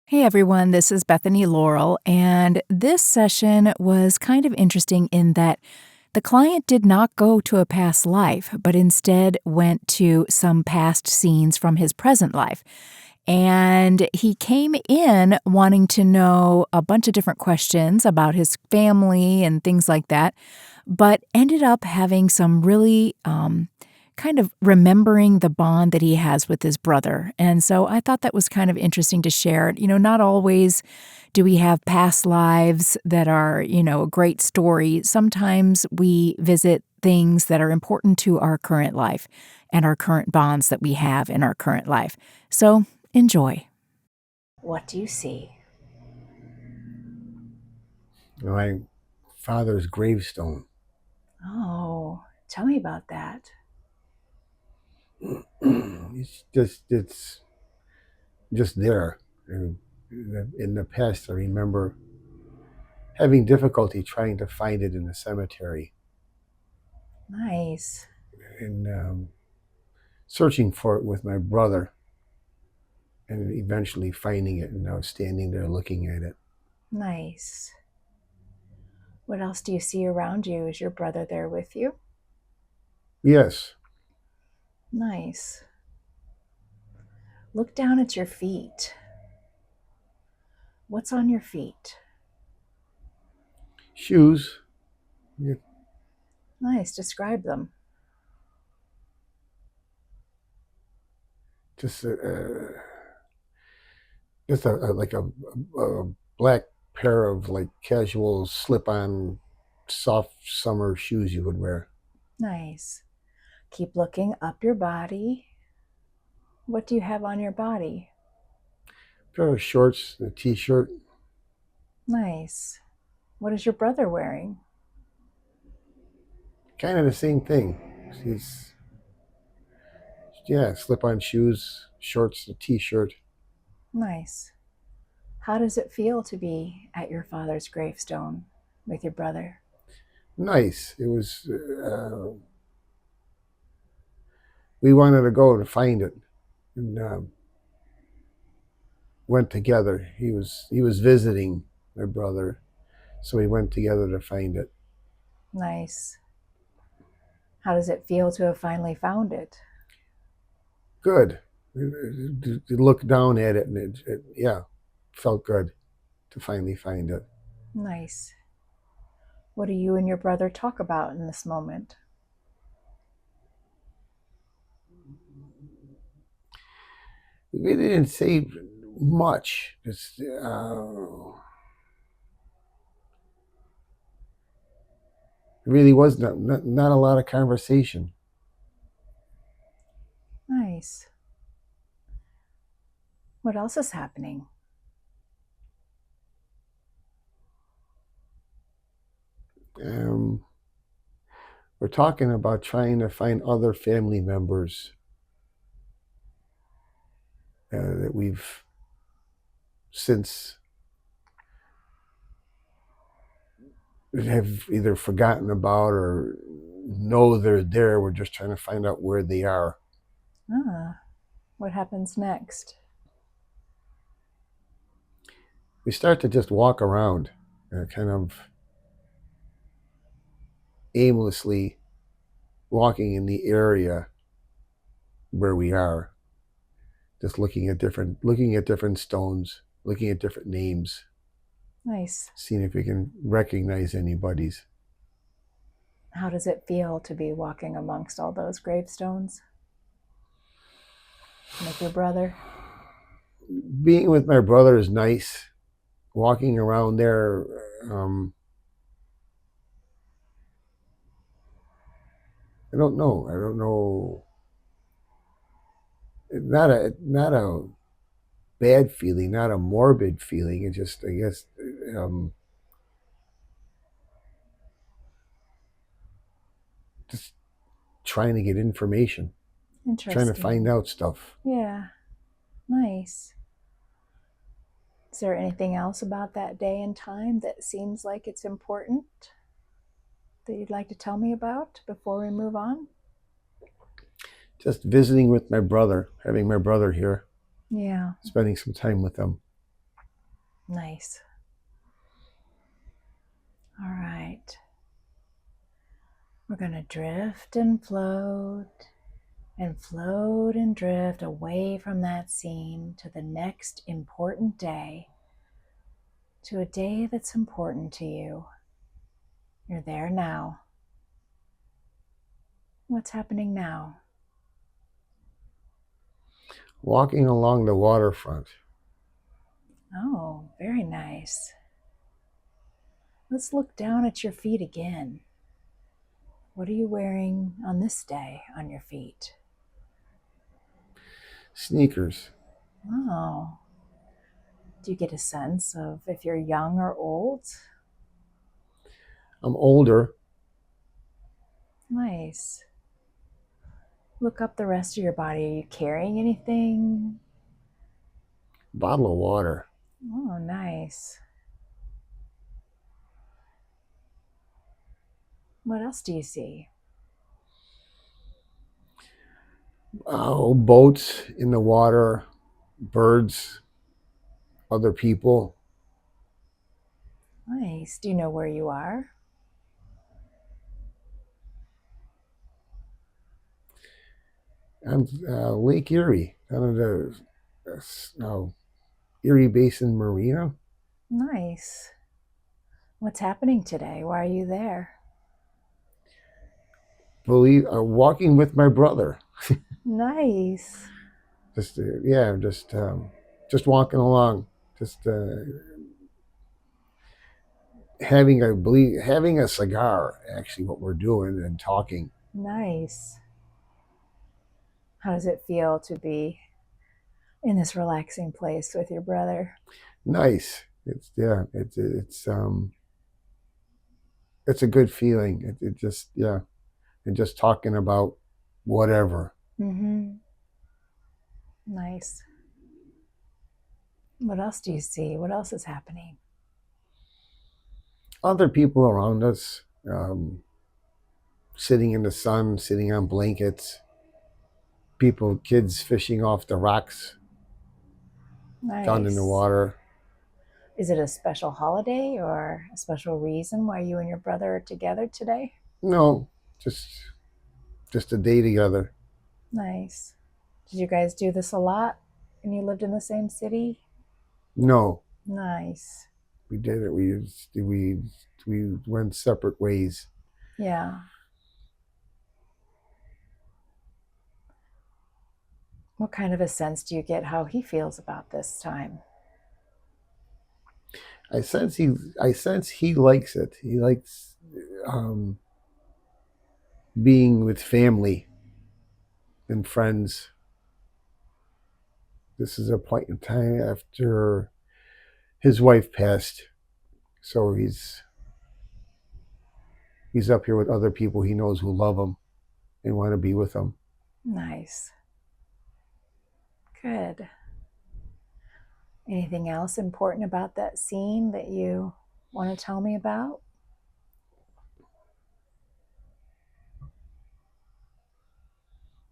Hey everyone, this is Bethany Laurel, and this session was kind of interesting in that the client did not go to a past life, but instead went to some past scenes from his present life. And he came in wanting to know a bunch of different questions about his family and things like that, but ended up having some really kind of remembering the bond that he has with his brother. And so I thought that was kind of interesting to share. Not always do we have past lives that are, a great story. Sometimes we visit things that are important to our current life and our current bonds that we have in our current life. So enjoy. What do you see? My father's gravestone. Oh, tell me about that. It's just there. In the past, I remember having difficulty trying to find it in the cemetery Nice. and searching for it with my brother, and eventually finding it. And I was standing there looking at it. Nice. What else do you see around you? Is your brother there with you? Yes, Nice. Look down at your feet. What's on your feet? shoes. Yeah, Nice. Describe them. just like a black pair of like casual slip-on soft summer shoes you would wear. Nice. Keep looking up your body. What do you have on your body? Pair of shorts, a t-shirt. Nice. What is your brother wearing? Kind of the same thing. He's, yeah, slip-on shoes, shorts, a t-shirt. Nice. How does it feel to be at your father's gravestone with your brother? Nice. It was. We wanted to go to find it, and went together. He was visiting my brother, so we went together to find it. Nice. How does it feel to have finally found it? Good. You look down at it, and yeah, felt good to finally find it. Nice. What do you and your brother talk about in this moment? We didn't say much. Just really was not a lot of conversation. Nice. What else is happening? Um, we're talking about trying to find other family members that we've since have either forgotten about or know they're there. We're just trying to find out where they are. Ah, what happens next? We start to just walk around, kind of aimlessly walking in the area where we are, just looking at different stones, looking at different names, Nice. seeing if we can recognize anybody's. How does it feel to be walking amongst all those gravestones with your brother? Being with my brother is nice. Walking around there, I don't know. I don't know. Not a bad feeling, not a morbid feeling. It just, I guess, um, just trying to get information, trying to find Interesting. out stuff. Yeah, nice. Is there anything else about that day and time that seems like it's important that you'd like to tell me about before we move on? Just visiting with my brother, having my brother here. Yeah. Spending some time with him. Nice. All right. We're going to drift and float and drift away from that scene to the next important day, to a day that's important to you. You're there now. What's happening now? Walking along the waterfront. Oh, very nice. Let's look down at your feet again. What are you wearing on this day on your feet? Sneakers. Oh, do you get a sense of if you're young or old? I'm older. Nice. Look up the rest of your body. Are you carrying anything? Bottle of water. Oh, nice. What else do you see? Boats in the water, birds, other people. Nice. Do you know where you are? I'm Lake Erie, kind of the Erie Basin Marina. Nice. What's happening today? Why are you there? Walking with my brother. Nice. Just walking along. Just having a cigar. Actually, what we're doing and talking. Nice. How does it feel to be in this relaxing place with your brother? Nice. It's a good feeling. And just talking about whatever. Mm-hmm. Nice. What else do you see? What else is happening? Other people around us, sitting in the sun, sitting on blankets. Kids fishing off the rocks. Nice. Down in the water. Is it a special holiday or a special reason why you and your brother are together today? No, just a day together. Nice. Did you guys do this a lot when you lived in the same city? No, Nice. we did it. We went separate ways. Yeah. What kind of a sense do you get how he feels about this time? I sense he likes it. He likes being with family and friends. This is a point in time after his wife passed, so he's up here with other people he knows who love him and want to be with him. Nice. Good. Anything else important about that scene that you want to tell me about?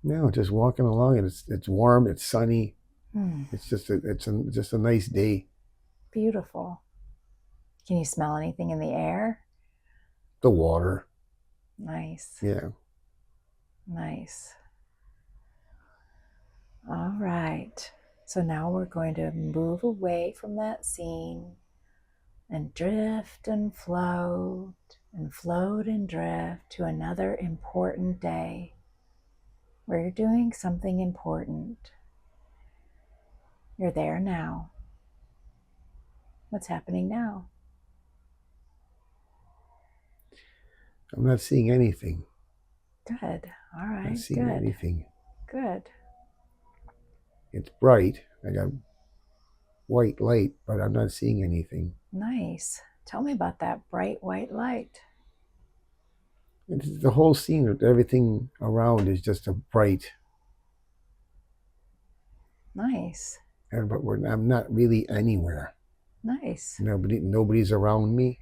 No, just walking along, and it's warm, it's sunny. Hmm. It's just a nice day. Beautiful. Can you smell anything in the air? The water. Nice. Yeah. Nice. All right. So now we're going to move away from that scene and drift and float and drift to another important day where you're doing something important. You're there now. What's happening now? I'm not seeing anything. Good. All right. Not seeing anything. Good. It's bright. I got white light, but I'm not seeing anything. Nice. Tell me about that bright white light. It's the whole scene, everything around is just a bright. Nice. But I'm not really anywhere. Nice. Nobody's around me.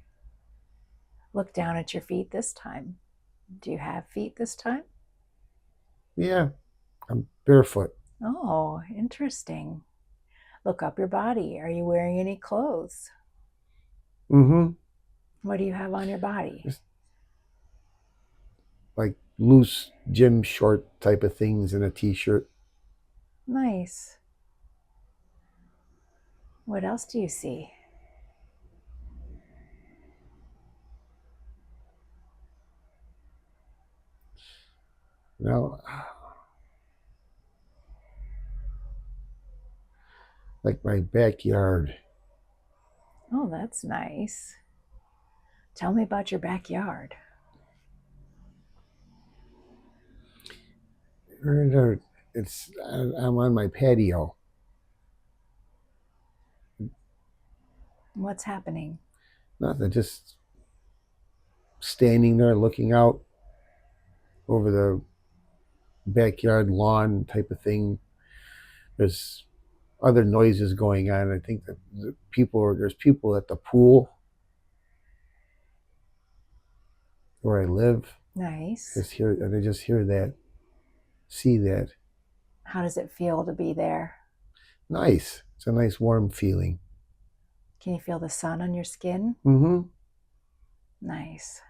Look down at your feet this time. Do you have feet this time? Yeah, I'm barefoot. Oh, interesting. Look up your body. Are you wearing any clothes? Mm-hmm. What do you have on your body? Just like loose gym short type of things and a t-shirt. Nice. What else do you see? Now, like my backyard. Oh, that's nice. Tell me about your backyard. I'm on my patio. What's happening? Nothing, just standing there looking out over the backyard lawn type of thing. There's other noises going on. I think that there's people at the pool where I live. Nice. I just hear that, see that. How does it feel to be there? Nice. It's a nice warm feeling. Can you feel the sun on your skin? Mm-hmm. Nice.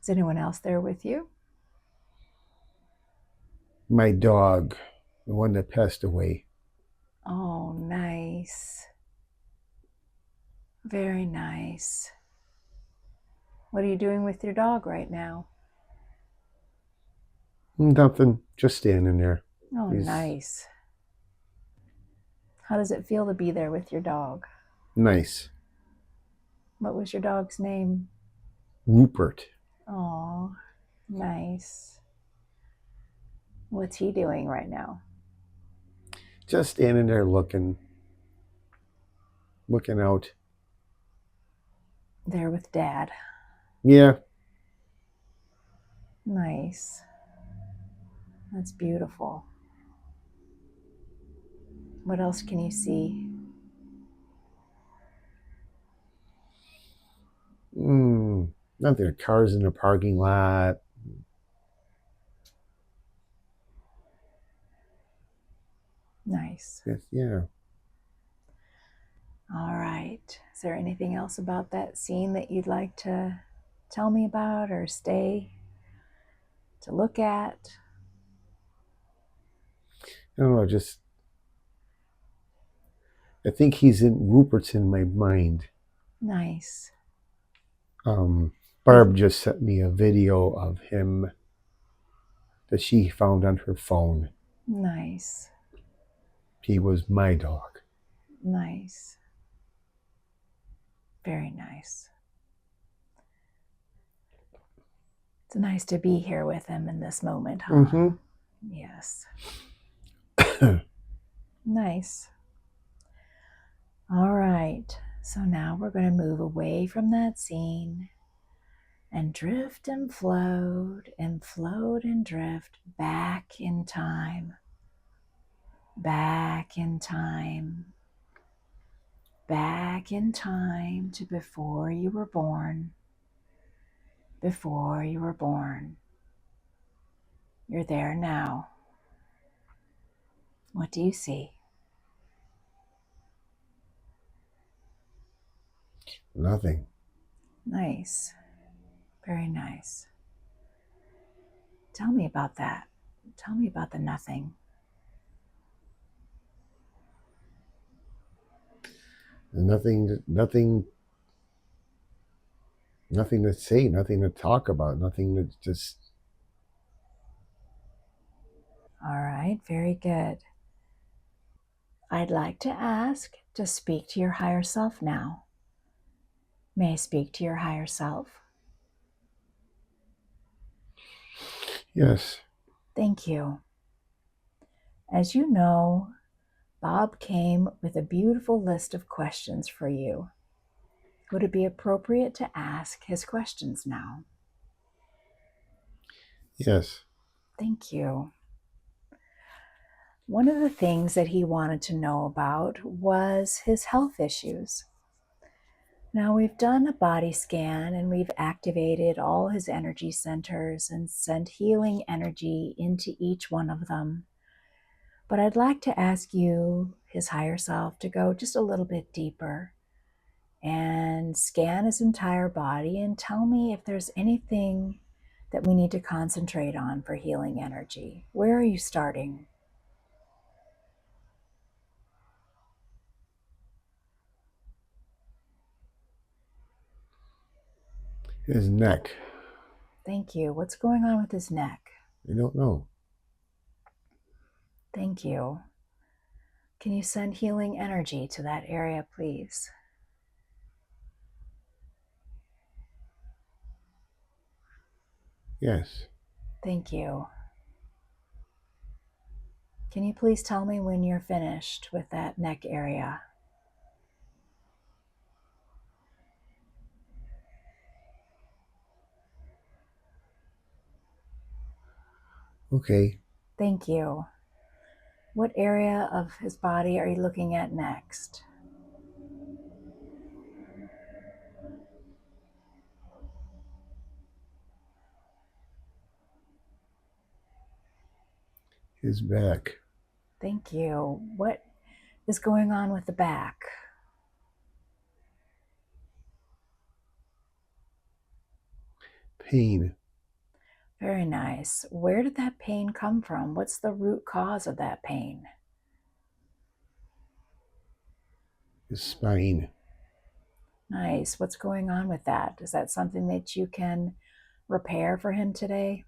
Is anyone else there with you? My dog, the one that passed away. Oh, nice. Very nice. What are you doing with your dog right now? Nothing, just standing there. Oh, nice. How does it feel to be there with your dog? Nice. What was your dog's name? Rupert. Oh, nice. What's he doing right now? Just standing there looking out. There with Dad. Yeah. Nice. That's beautiful. What else can you see? Nothing. Cars in the parking lot. Nice. Yeah. All right. Is there anything else about that scene that you'd like to tell me about or stay to look at? I don't know, I think Rupert's in my mind. Nice. Barb just sent me a video of him that she found on her phone. Nice. He was my dog. Nice. Very nice. It's nice to be here with him in this moment, huh? Mm-hmm. Yes. Nice. All right. So now we're going to move away from that scene and drift and float and drift back in time. Back in time. Back in time to before you were born. Before you were born. You're there now. What do you see? Nothing. Nice. Very nice. Tell me about that. Tell me about the nothing. Nothing to say, nothing to talk about, nothing to just... All right, very good. I'd like to ask to speak to your higher self now. May I speak to your higher self? Yes. Thank you. As you know, Bob came with a beautiful list of questions for you. Would it be appropriate to ask his questions now? Yes. Thank you. One of the things that he wanted to know about was his health issues. Now we've done a body scan and we've activated all his energy centers and sent healing energy into each one of them. But I'd like to ask you, his higher self, to go just a little bit deeper and scan his entire body and tell me if there's anything that we need to concentrate on for healing energy. Where are you starting? His neck. Thank you. What's going on with his neck? I don't know. Thank you. Can you send healing energy to that area, please? Yes. Thank you. Can you please tell me when you're finished with that neck area? Okay. Thank you. What area of his body are you looking at next? His back. Thank you. What is going on with the back? Pain. Very nice. Where did that pain come from? What's the root cause of that pain? His spine. Nice. What's going on with that? Is that something that you can repair for him today?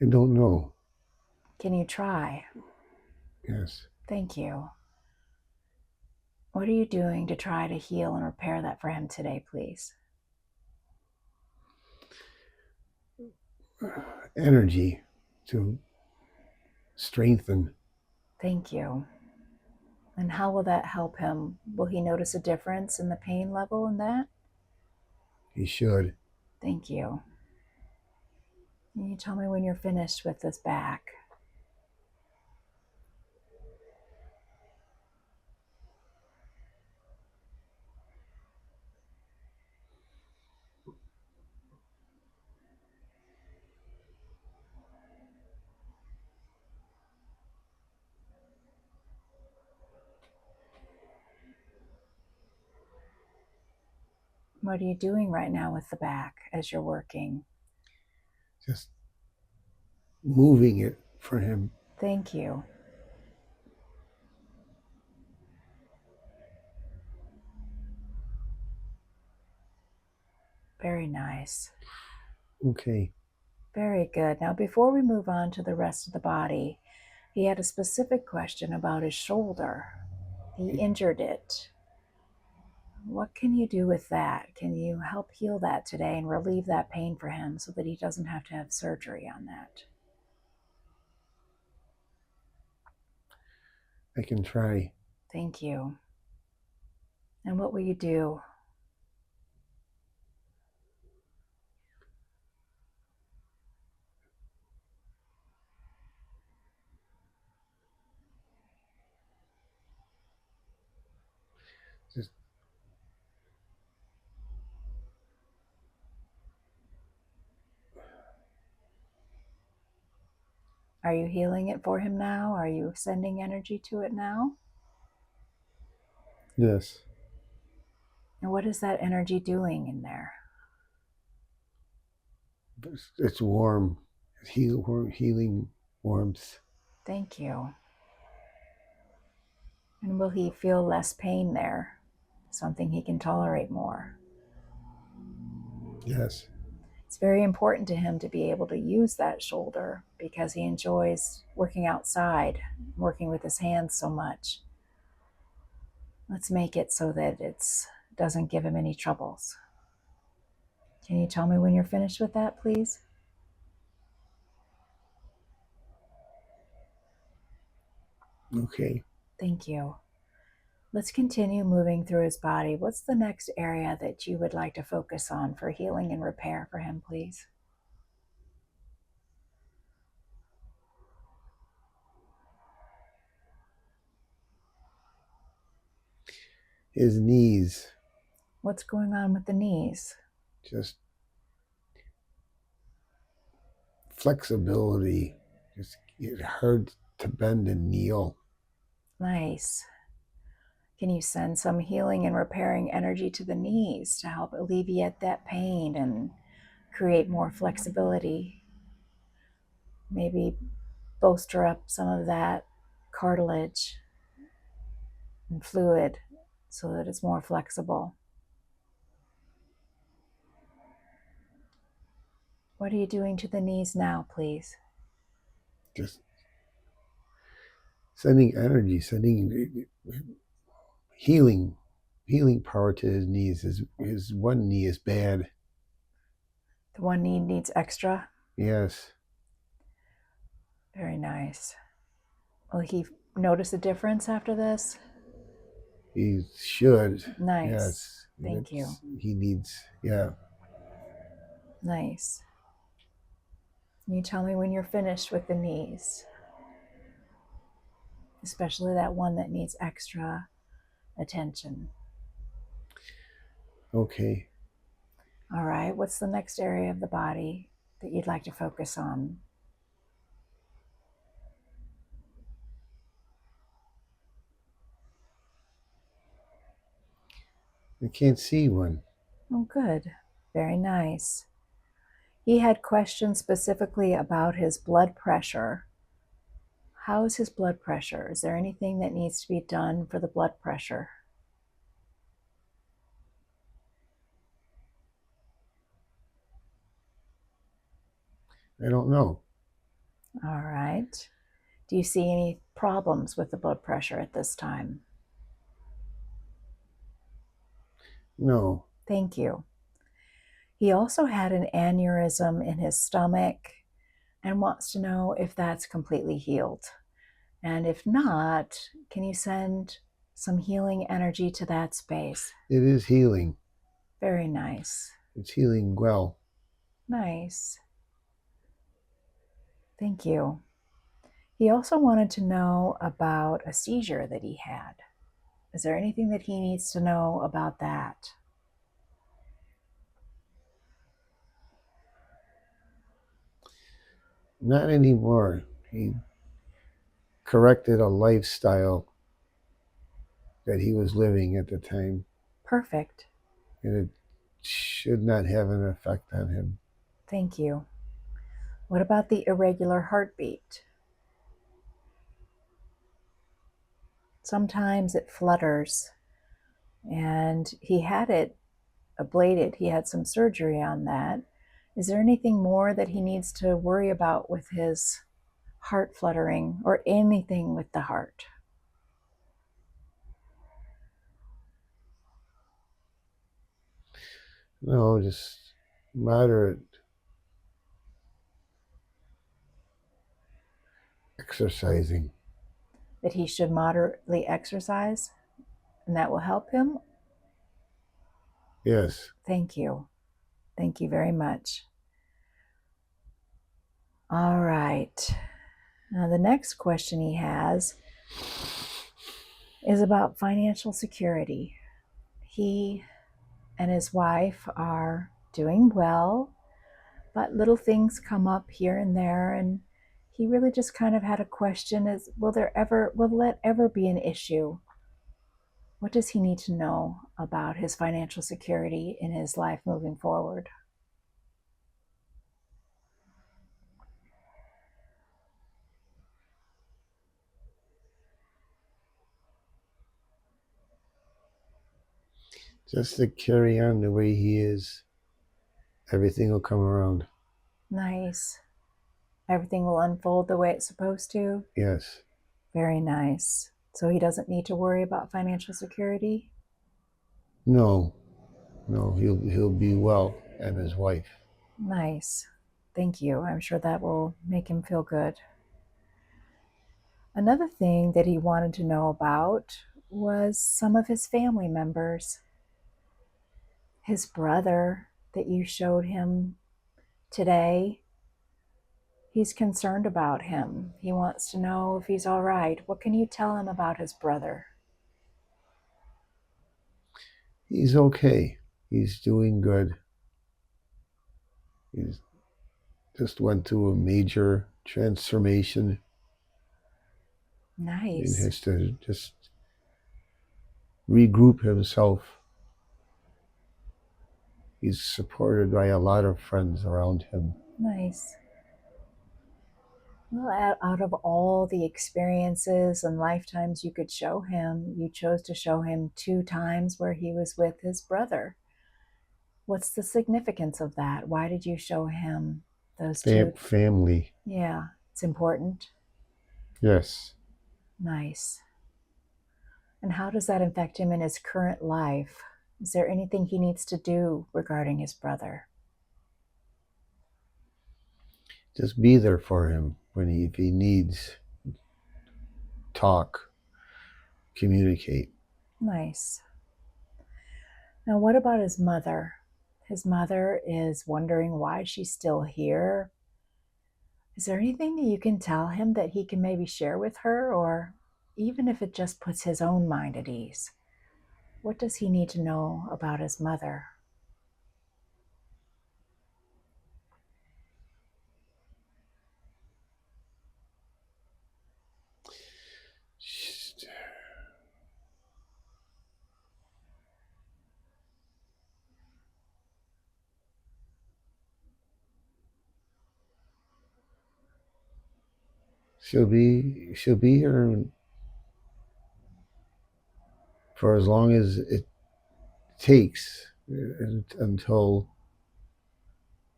I don't know. Can you try? Yes. Thank you. What are you doing to try to heal and repair that for him today, please? Energy to strengthen. Thank you. And how will that help him? Will he notice a difference in the pain level in that? He should. Thank you. Can you tell me when you're finished with this back? What are you doing right now with the back as you're working? Just moving it for him. Thank you. Very nice. Okay. Very good. Now, before we move on to the rest of the body, he had a specific question about his shoulder. He injured it. What can you do with that? Can you help heal that today and relieve that pain for him so that he doesn't have to have surgery on that? I can try. Thank you. And what will you do? Just Are you healing it for him now? Are you sending energy to it now? yes. And what is that energy doing in there? It's warm. Healing warmth. Thank you. And will he feel less pain there? Something he can tolerate more. Yes. It's very important to him to be able to use that shoulder because he enjoys working outside, working with his hands so much. Let's make it so that it doesn't give him any troubles. Can you tell me when you're finished with that, please? Okay. Thank you. Let's continue moving through his body. What's the next area that you would like to focus on for healing and repair for him, please? His knees. What's going on with the knees? Just flexibility. Just it hurt to bend and kneel. Nice. Can you send some healing and repairing energy to the knees to help alleviate that pain and create more flexibility? Maybe bolster up some of that cartilage and fluid so that it's more flexible. What are you doing to the knees now, please? Just sending energy, sending healing power to his knees. His one knee is bad. The one knee needs extra? Yes. Very nice. Will he notice a difference after this? He should. Nice. Yes. Thank you. He needs, yeah. Nice. You tell me when you're finished with the knees, especially that one that needs extra attention. Okay. All right. What's the next area of the body that you'd like to focus on? I can't see one. Oh, good. Very nice. He had questions specifically about his blood pressure. How is his blood pressure? Is there anything that needs to be done for the blood pressure? I don't know. All right. Do you see any problems with the blood pressure at this time? No. Thank you. He also had an aneurysm in his stomach and wants to know if that's completely healed. And if not, can you send some healing energy to that space? It is healing. Very nice. It's healing well. Nice. Thank you. He also wanted to know about a seizure that he had. Is there anything that he needs to know about that? Not anymore. He corrected a lifestyle that he was living at the time. Perfect. And it should not have an effect on him. Thank you. What about the irregular heartbeat? Sometimes it flutters, and he had it ablated. He had some surgery on that. Is there anything more that he needs to worry about with his heart fluttering or anything with the heart? No, just moderate exercising. That he should moderately exercise and that will help him? Yes. Thank you. Thank you very much. All right. Now, the next question he has is about financial security. He and his wife are doing well, but little things come up here and there, and he really just kind of had a question: is will that ever be an issue? What does he need to know about his financial security in his life moving forward? Just to carry on the way he is, everything will come around. Nice. Everything will unfold the way it's supposed to? Yes. Very nice. So he doesn't need to worry about financial security? No. No, he'll be well, and his wife. Nice. Thank you. I'm sure that will make him feel good. Another thing that he wanted to know about was some of his family members. His brother that you showed him today, he's concerned about him. He wants to know if he's all right. What can you tell him about his brother? He's okay. He's doing good. He's just went through a major transformation and Nice. has to just regroup himself. He's supported by a lot of friends around him. Nice. Well, out of all the experiences and lifetimes you could show him, you chose to show him 2 times where he was with his brother. What's the significance of that? Why did you show him those 2? Family. Yeah, it's important. Yes. Nice. And how does that affect him in his current life? Is there anything he needs to do regarding his brother? Just be there for him if he needs, talk, communicate. Nice. Now, what about his mother? His mother is wondering why she's still here. Is there anything that you can tell him that he can maybe share with her, or even if it just puts his own mind at ease? What does he need to know about his mother? She'll be here for as long as it takes until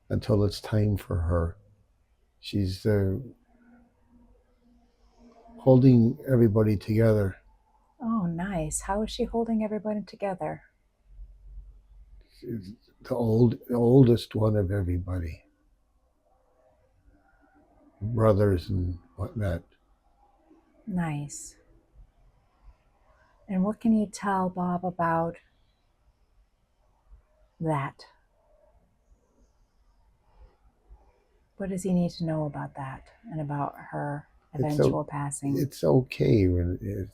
it's time for her. She's holding everybody together. Oh, nice. How is she holding everybody together? She's the oldest one of everybody, brothers and whatnot. Nice. And what can you tell Bob about that? What does he need to know about that and about her eventual passing? It's okay when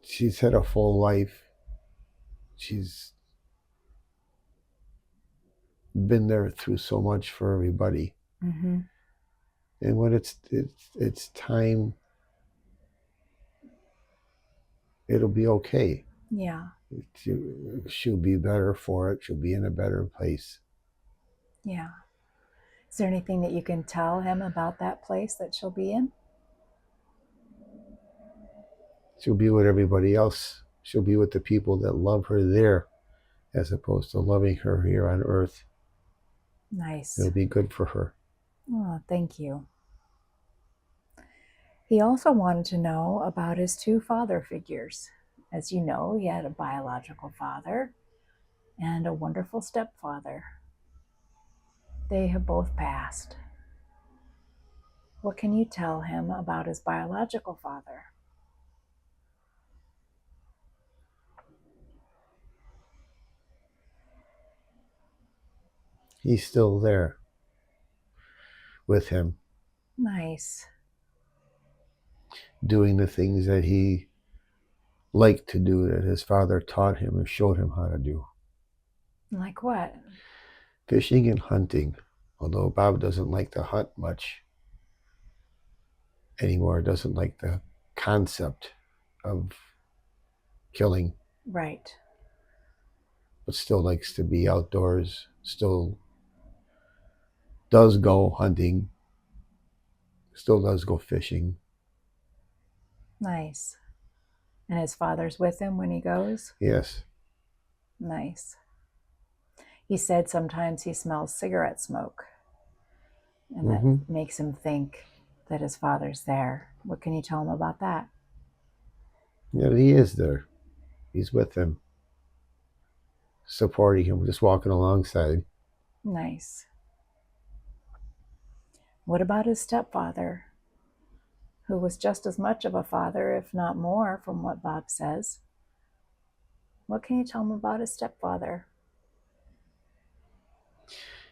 she's had a full life. She's been there through so much for everybody. Mm-hmm. And when it's time, it'll be okay. Yeah. She'll be better for it. She'll be in a better place. Yeah. Is there anything that you can tell him about that place that she'll be in? She'll be with everybody else. She'll be with the people that love her there, as opposed to loving her here on earth. Nice. It'll be good for her. Oh, thank you. He also wanted to know about his 2 father figures. As you know, he had a biological father and a wonderful stepfather. They have both passed. What can you tell him about his biological father? He's still there with him, Nice. doing the things that he liked to do, that his father taught him or showed him how to do. Like what? Fishing and hunting. Although Bob doesn't like to hunt much anymore, doesn't like the concept of killing, Right. but still likes to be outdoors, still does go hunting, still does go fishing. Nice. And his father's with him when he goes? Yes. Nice. He said sometimes he smells cigarette smoke, and that makes him think that his father's there. What can you tell him about that? Yeah, he is there. He's with him, supporting him, just walking alongside. Nice. What about his stepfather, who was just as much of a father, if not more, from what Bob says? What can you tell him about his stepfather?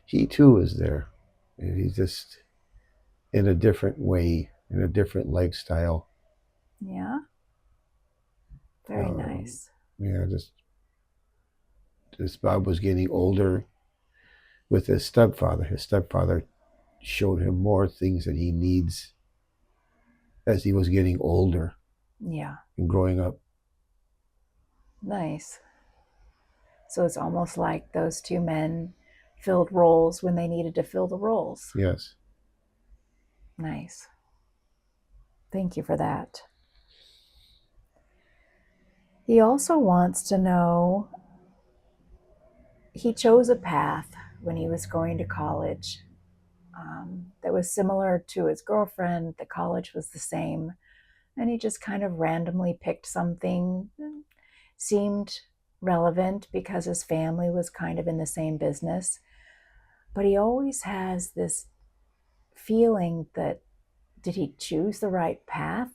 He too is there. And he's just in a different way, in a different lifestyle. Yeah? Very nice. Yeah, just Bob was getting older with his stepfather. His stepfather showed him more things that he needs as he was getting older. Yeah. And growing up. Nice. So it's almost like those two men filled roles when they needed to fill the roles. Yes. Nice. Thank you for that. He also wants to know, he chose a path when he was going to college that was similar to his girlfriend. The college was the same. And he just kind of randomly picked something, seemed relevant because his family was kind of in the same business. But he always has this feeling that, did he choose the right path?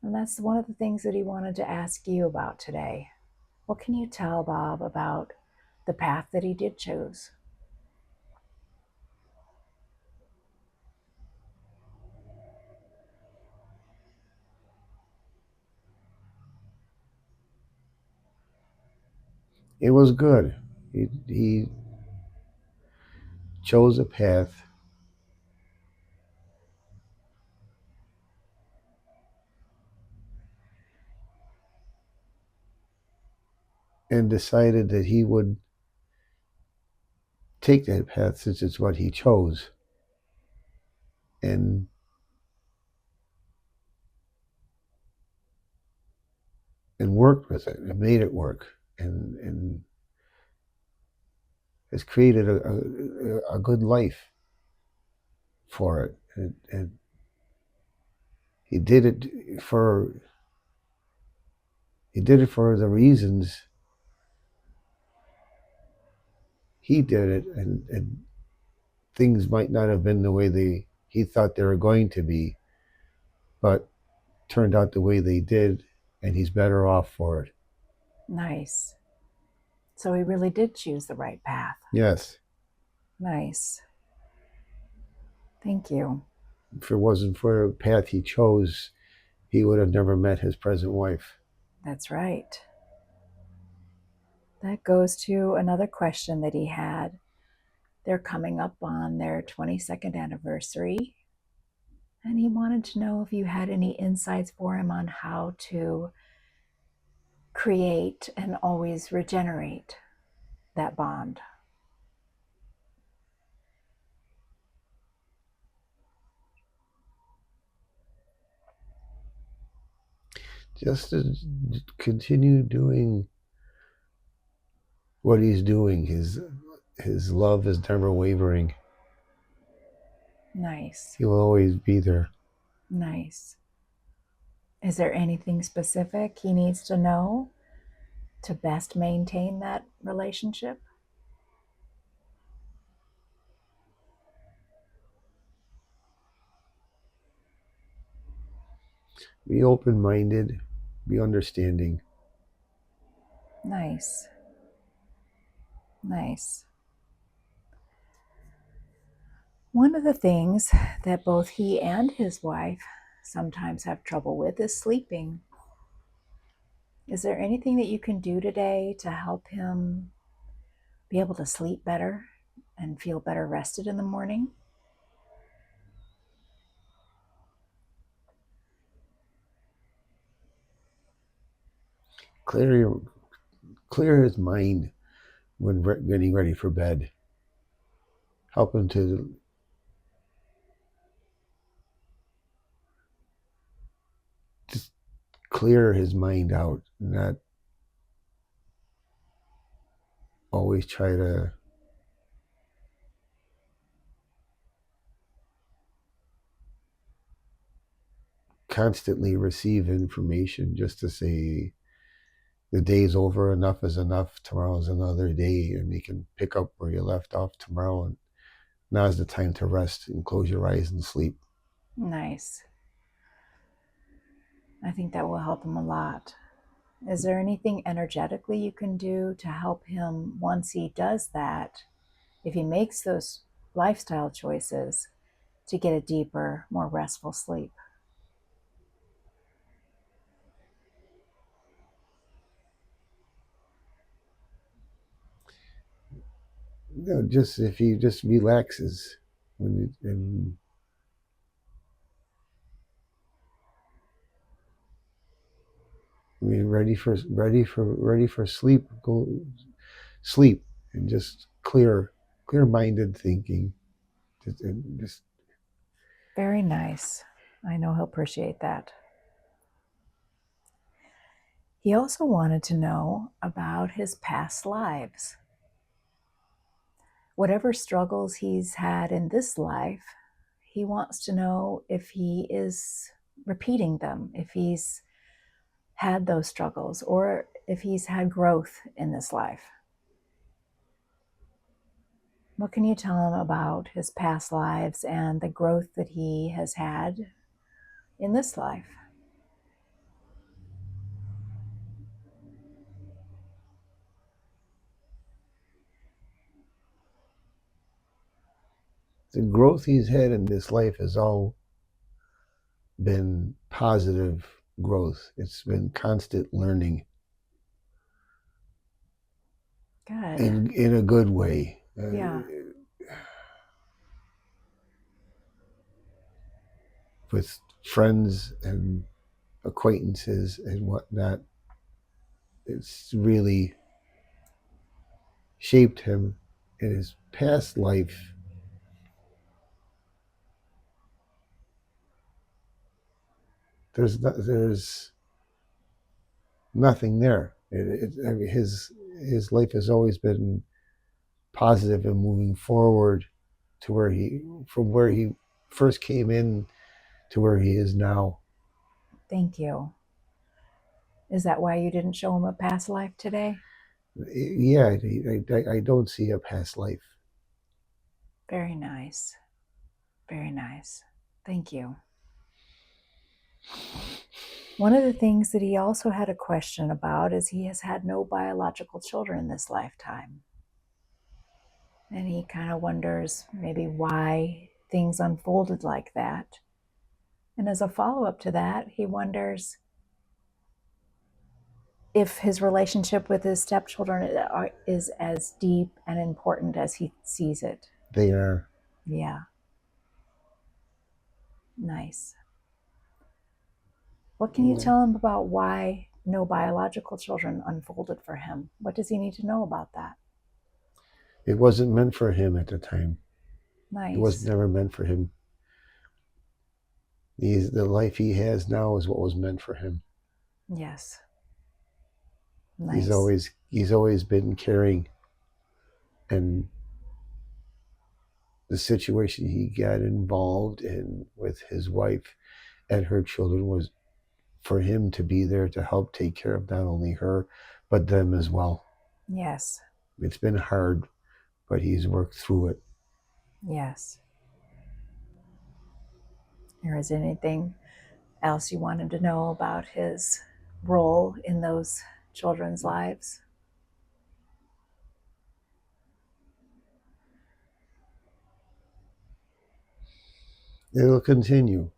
And that's one of the things that he wanted to ask you about today. What can you tell Bob about the path that he did choose? It was good. He chose a path and decided that he would take that path since it's what he chose, and worked with it and made it work, and has created a good life for it. And he did it for the reasons he did it, and things might not have been the way he thought they were going to be, but turned out the way they did, and he's better off for it. Nice. So he really did choose the right path. Yes. Nice. Thank you. If it wasn't for the path he chose, he would have never met his present wife. That's right. That goes to another question that he had. They're coming up on their 22nd anniversary. And he wanted to know if you had any insights for him on how to create and always regenerate that bond. Just to continue doing what he's doing. His love is never wavering. Nice. He will always be there. Nice. Is there anything specific he needs to know to best maintain that relationship? Be open-minded, be understanding. Nice. Nice. One of the things that both he and his wife sometimes have trouble with is sleeping. Is there anything that you can do today to help him be able to sleep better and feel better rested in the morning? Clear his mind when getting ready for bed. Help him to just clear his mind out, not always try to constantly receive information just to say the day's over, enough is enough, tomorrow's another day, and you can pick up where you left off tomorrow, and now's the time to rest and close your eyes and sleep. Nice. I think that will help him a lot. Is there anything energetically you can do to help him once he does that, if he makes those lifestyle choices, to get a deeper, more restful sleep? just if he just relaxes and ready for sleep, go sleep and just clear-minded thinking. Just Very nice. I know he'll appreciate that. He also wanted to know about his past lives. Whatever struggles he's had in this life, he wants to know if he is repeating them, if he's had those struggles, or if he's had growth in this life. What can you tell him about his past lives and the growth that he has had in this life? the growth he's had in this life has all been positive growth. It's been constant learning. Good. In a good way. Yeah. With friends and acquaintances and whatnot, it's really shaped him in his past life. There's nothing there. I mean, his life has always been positive and moving forward to from where he first came in to where he is now. Thank you. Is that why you didn't show him a past life today? Yeah, I don't see a past life. Very nice. Very nice. Thank you. One of the things that he also had a question about is he has had no biological children in this lifetime. And he kind of wonders maybe why things unfolded like that. And as a follow-up to that, he wonders if his relationship with his stepchildren is as deep and important as he sees it. They are. Yeah. Nice. What can you tell him about why no biological children unfolded for him? What does he need to know about that? It wasn't meant for him at the time. Nice. It was never meant for him. The life he has now is what was meant for him. Yes. Nice. He's always been caring, and the situation he got involved in with his wife and her children was for him to be there to help take care of not only her but them as well. Yes. It's been hard, but he's worked through it. Yes. Or is anything else you wanted to know about his role in those children's lives? It'll continue.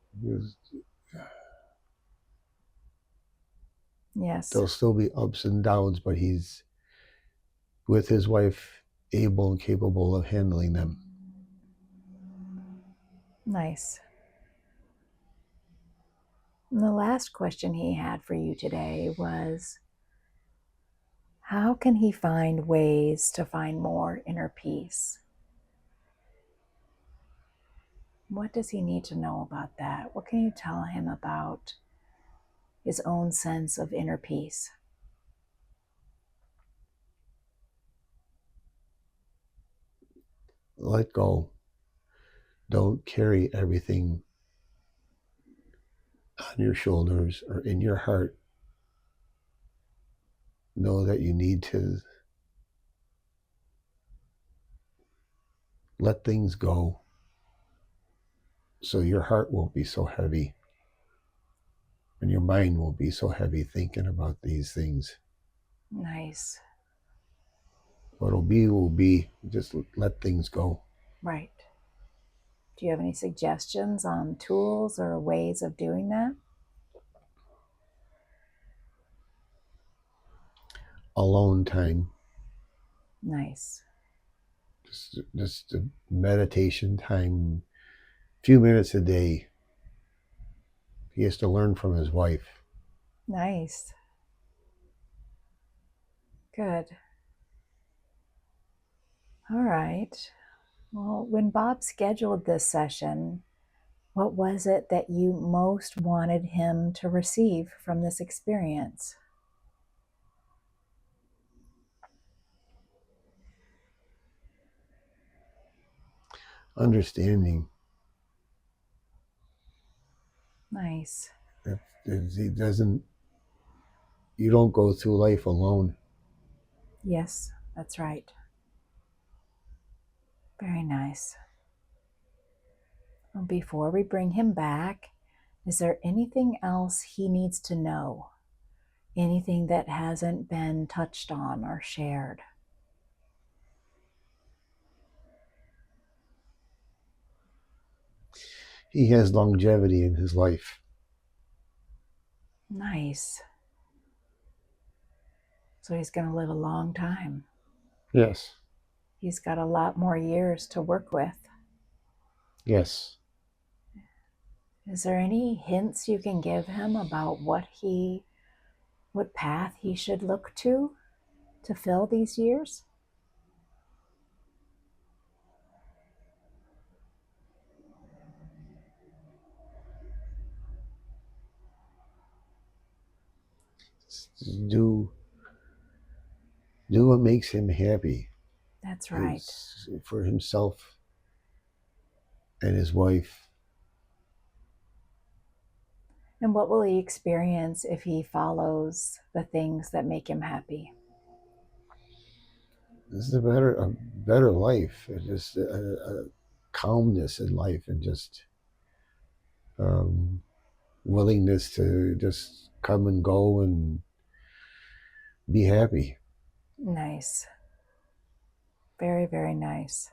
Yes. There'll still be ups and downs, but he's, with his wife, able and capable of handling them. Nice. And the last question he had for you today was, how can he find ways to find more inner peace? What does he need to know about that? What can you tell him about his own sense of inner peace? Let go. Don't carry everything on your shoulders or in your heart. Know that you need to let things go so your heart won't be so heavy and your mind won't be so heavy thinking about these things. Nice. What'll be will be. Just let things go. Right. Do you have any suggestions on tools or ways of doing that? Alone time. Nice. just a meditation time, a few minutes a day. He has to learn from his wife. Nice. Good. All right. Well, when Bob scheduled this session, what was it that you most wanted him to receive from this experience? Understanding Nice. that you don't go through life alone. Yes, that's right. Very nice. Well, before we bring him back, is there anything else he needs to know? Anything that hasn't been touched on or shared? He has longevity in his life. Nice. So he's going to live a long time. Yes. He's got a lot more years to work with. Yes. Is there any hints you can give him about what path he should look to fill these years? Do what makes him happy. That's right. It's for himself and his wife. And what will he experience if he follows the things that make him happy? This is a better life. Just a calmness in life, and just willingness to just come and go and be happy. Nice. Very, very nice.